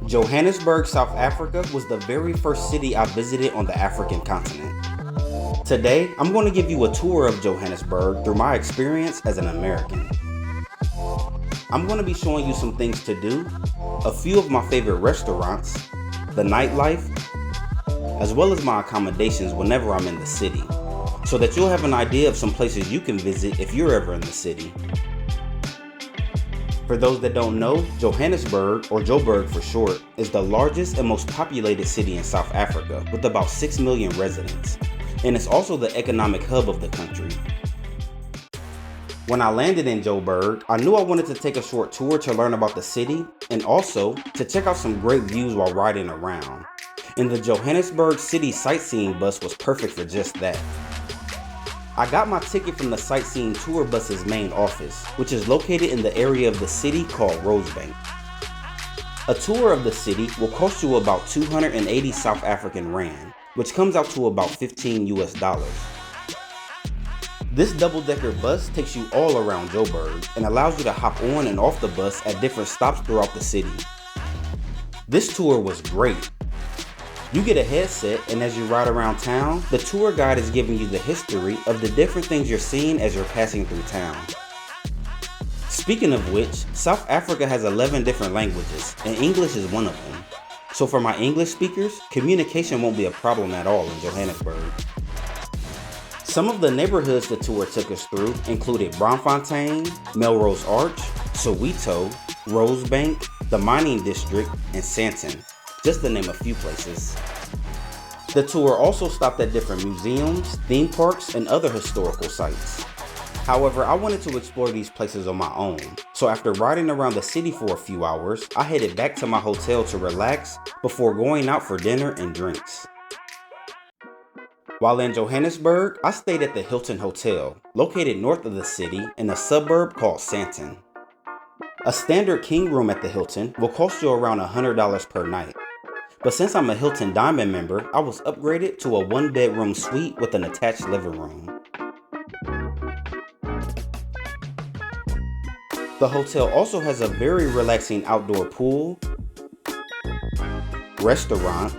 Johannesburg, South Africa was the very first city I visited on the African continent. Today, I'm going to give you a tour of Johannesburg through my experience as an American. I'm going to be showing you some things to do, a few of my favorite restaurants, the nightlife, as well as my accommodations whenever I'm in the city, so that you'll have an idea of some places you can visit if you're ever in the city. For those that don't know, Johannesburg, or Joburg for short, is the largest and most populated city in South Africa with about 6 million residents, and it's also the economic hub of the country. When I landed in Joburg, I knew I wanted to take a short tour to learn about the city and also to check out some great views while riding around. And the Johannesburg City Sightseeing bus was perfect for just that. I got my ticket from the Sightseeing Tour bus's main office, which is located in the area of the city called Rosebank. A tour of the city will cost you about 280 South African Rand, which comes out to about $15 US. This double-decker bus takes you all around Joburg and allows you to hop on and off the bus at different stops throughout the city. This tour was great. You get a headset, and as you ride around town, the tour guide is giving you the history of the different things you're seeing as you're passing through town. Speaking of which, South Africa has 11 different languages, and English is one of them. So for my English speakers, communication won't be a problem at all in Johannesburg. Some of the neighborhoods the tour took us through included Braamfontein, Melrose Arch, Soweto, Rosebank, the Mining District, and Sandton, just to name a few places. The tour also stopped at different museums, theme parks, and other historical sites. However, I wanted to explore these places on my own, so after riding around the city for a few hours, I headed back to my hotel to relax before going out for dinner and drinks. While in Johannesburg, I stayed at the Hilton Hotel, located north of the city in a suburb called Sandton. A standard king room at the Hilton will cost you around $100 per night. But since I'm a Hilton Diamond member, I was upgraded to a 1-bedroom suite with an attached living room. The hotel also has a very relaxing outdoor pool, restaurant,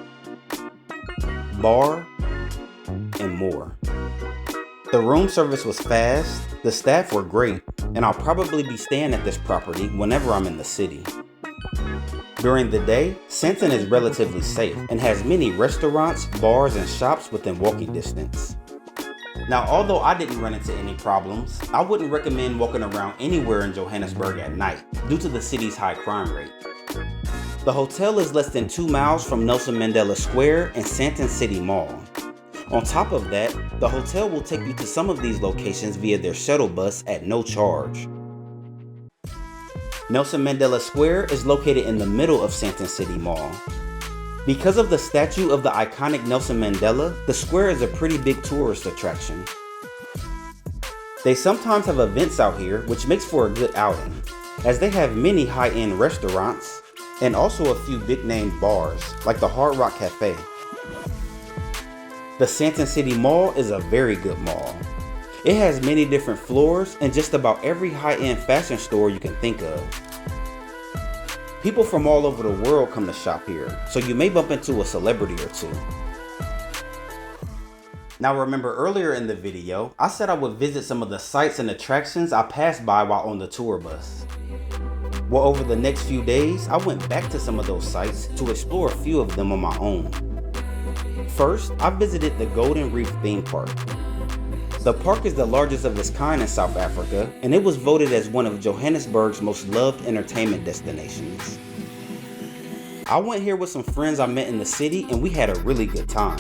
bar, and more. The room service was fast, the staff were great, and I'll probably be staying at this property whenever I'm in the city. During the day, Sandton is relatively safe and has many restaurants, bars, and shops within walking distance. Now, although I didn't run into any problems, I wouldn't recommend walking around anywhere in Johannesburg at night due to the city's high crime rate. The hotel is less than 2 miles from Nelson Mandela Square and Sandton City Mall. On top of that, the hotel will take you to some of these locations via their shuttle bus at no charge. Nelson Mandela Square is located in the middle of Sandton City Mall. Because of the statue of the iconic Nelson Mandela, the square is a pretty big tourist attraction. They sometimes have events out here, which makes for a good outing, as they have many high-end restaurants and also a few big-name bars, like the Hard Rock Cafe. The Sandton City Mall is a very good mall. It has many different floors and just about every high-end fashion store you can think of. People from all over the world come to shop here, so you may bump into a celebrity or two. Now remember earlier in the video, I said I would visit some of the sites and attractions I passed by while on the tour bus. Well, over the next few days, I went back to some of those sites to explore a few of them on my own. First, I visited the Golden Reef theme park. The park is the largest of its kind in South Africa, and it was voted as one of Johannesburg's most loved entertainment destinations. I went here with some friends I met in the city, and we had a really good time.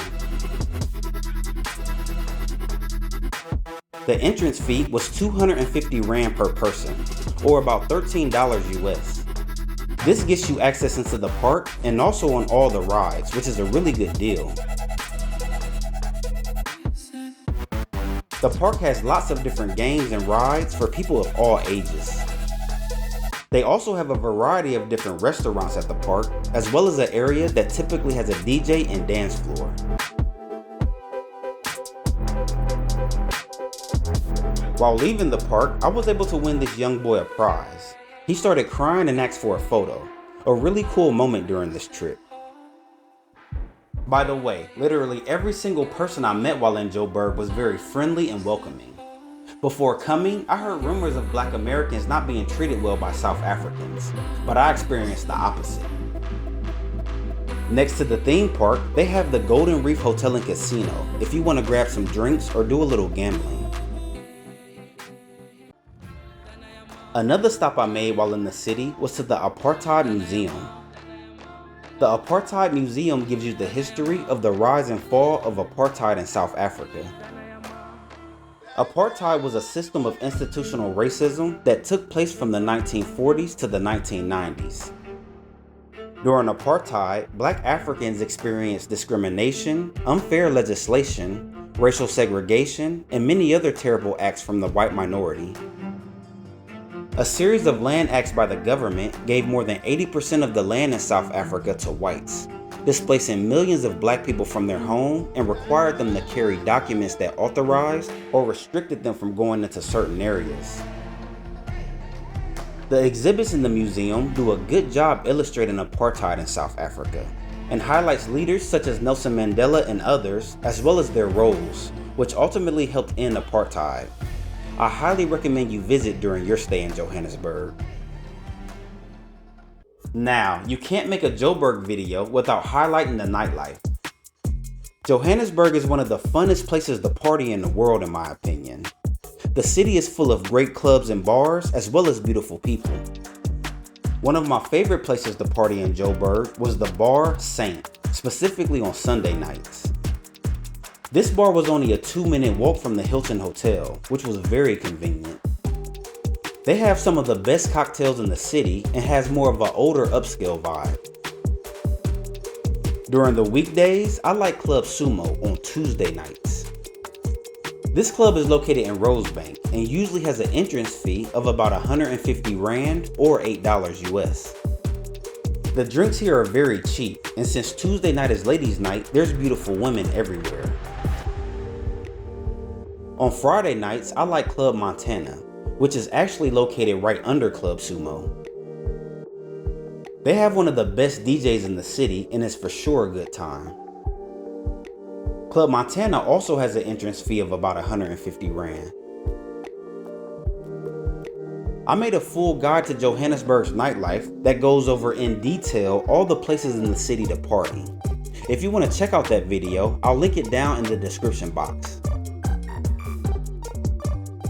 The entrance fee was 250 Rand per person, or about $13 US. This gets you access into the park and also on all the rides, which is a really good deal. The park has lots of different games and rides for people of all ages. They also have a variety of different restaurants at the park, as well as an area that typically has a DJ and dance floor. While leaving the park, I was able to win this young boy a prize. He started crying and asked for a photo. a really cool moment during this trip. By the way, literally every single person I met while in Joburg was very friendly and welcoming. Before coming, I heard rumors of Black Americans not being treated well by South Africans, but I experienced the opposite. Next to the theme park, they have the Golden Reef Hotel and Casino if you want to grab some drinks or do a little gambling. Another stop I made while in the city was to the Apartheid Museum. The Apartheid Museum gives you the history of the rise and fall of apartheid in South Africa. Apartheid was a system of institutional racism that took place from the 1940s to the 1990s. During apartheid, Black Africans experienced discrimination, unfair legislation, racial segregation, and many other terrible acts from the white minority. A series of land acts by the government gave more than 80% of the land in South Africa to whites, displacing millions of Black people from their home and required them to carry documents that authorized or restricted them from going into certain areas. The exhibits in the museum do a good job illustrating apartheid in South Africa and highlights leaders such as Nelson Mandela and others, as well as their roles, which ultimately helped end apartheid. I highly recommend you visit during your stay in Johannesburg. Now, you can't make a Joburg video without highlighting the nightlife. Johannesburg is one of the funnest places to party in the world, in my opinion. The city is full of great clubs and bars, as well as beautiful people. One of my favorite places to party in Joburg was the bar Saint, specifically on Sunday nights. This bar was only a 2-minute walk from the Hilton Hotel, which was very convenient. They have some of the best cocktails in the city and has more of an older upscale vibe. During the weekdays, I like Club Sumo on Tuesday nights. This club is located in Rosebank and usually has an entrance fee of about 150 Rand or $8 US. The drinks here are very cheap, and since Tuesday night is ladies' night, there's beautiful women everywhere. On Friday nights, I like Club Montana, which is actually located right under Club Sumo. They have one of the best DJs in the city and it's for sure a good time. Club Montana also has an entrance fee of about 150 Rand. I made a full guide to Johannesburg's nightlife that goes over in detail all the places in the city to party. If you want to check out that video, I'll link it down in the description box.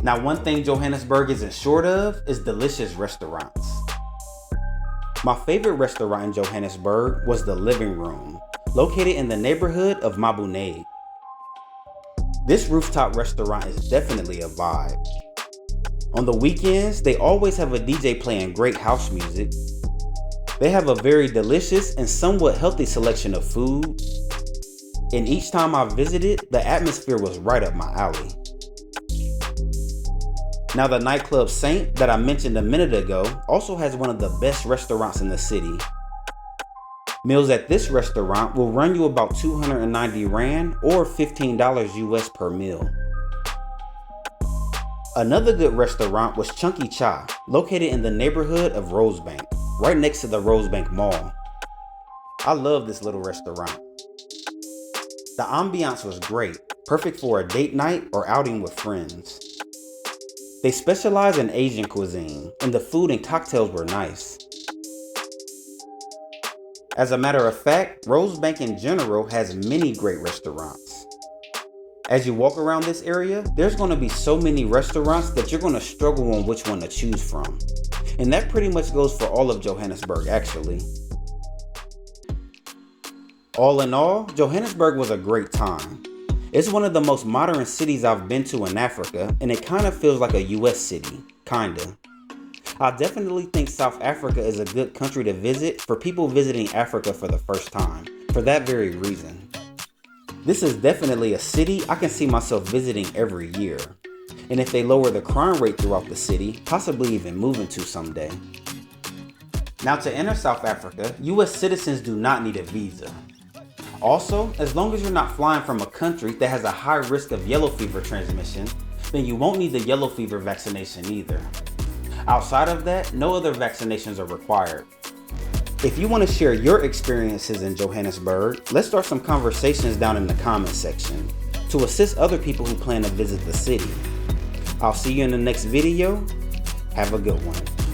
Now, one thing Johannesburg isn't short of is delicious restaurants. My favorite restaurant in Johannesburg was the Living Room, located in the neighborhood of Mabuneg. This rooftop restaurant is definitely a vibe. On the weekends, they always have a DJ playing great house music. They have a very delicious and somewhat healthy selection of food. And each time I visited, the atmosphere was right up my alley. Now, the nightclub Saint that I mentioned a minute ago also has one of the best restaurants in the city. Meals at this restaurant will run you about 290 Rand or $15 US per meal. Another good restaurant was Chunky Cha, located in the neighborhood of Rosebank, right next to the Rosebank Mall. I love this little restaurant. The ambiance was great, perfect for a date night or outing with friends. They specialize in Asian cuisine, and the food and cocktails were nice. As a matter of fact, Rosebank in general has many great restaurants. As you walk around this area, there's going to be so many restaurants that you're going to struggle on which one to choose from. And that pretty much goes for all of Johannesburg, actually. All in all, Johannesburg was a great time. It's one of the most modern cities I've been to in Africa, and it kind of feels like a US city, kinda. I definitely think South Africa is a good country to visit for people visiting Africa for the first time, for that very reason. This is definitely a city I can see myself visiting every year. And if they lower the crime rate throughout the city, possibly even moving to someday. Now, to enter South Africa, US citizens do not need a visa. Also, as long as you're not flying from a country that has a high risk of yellow fever transmission, then you won't need the yellow fever vaccination either. Outside of that, no other vaccinations are required. If you want to share your experiences in Johannesburg, let's start some conversations down in the comments section to assist other people who plan to visit the city. I'll see you in the next video. Have a good one.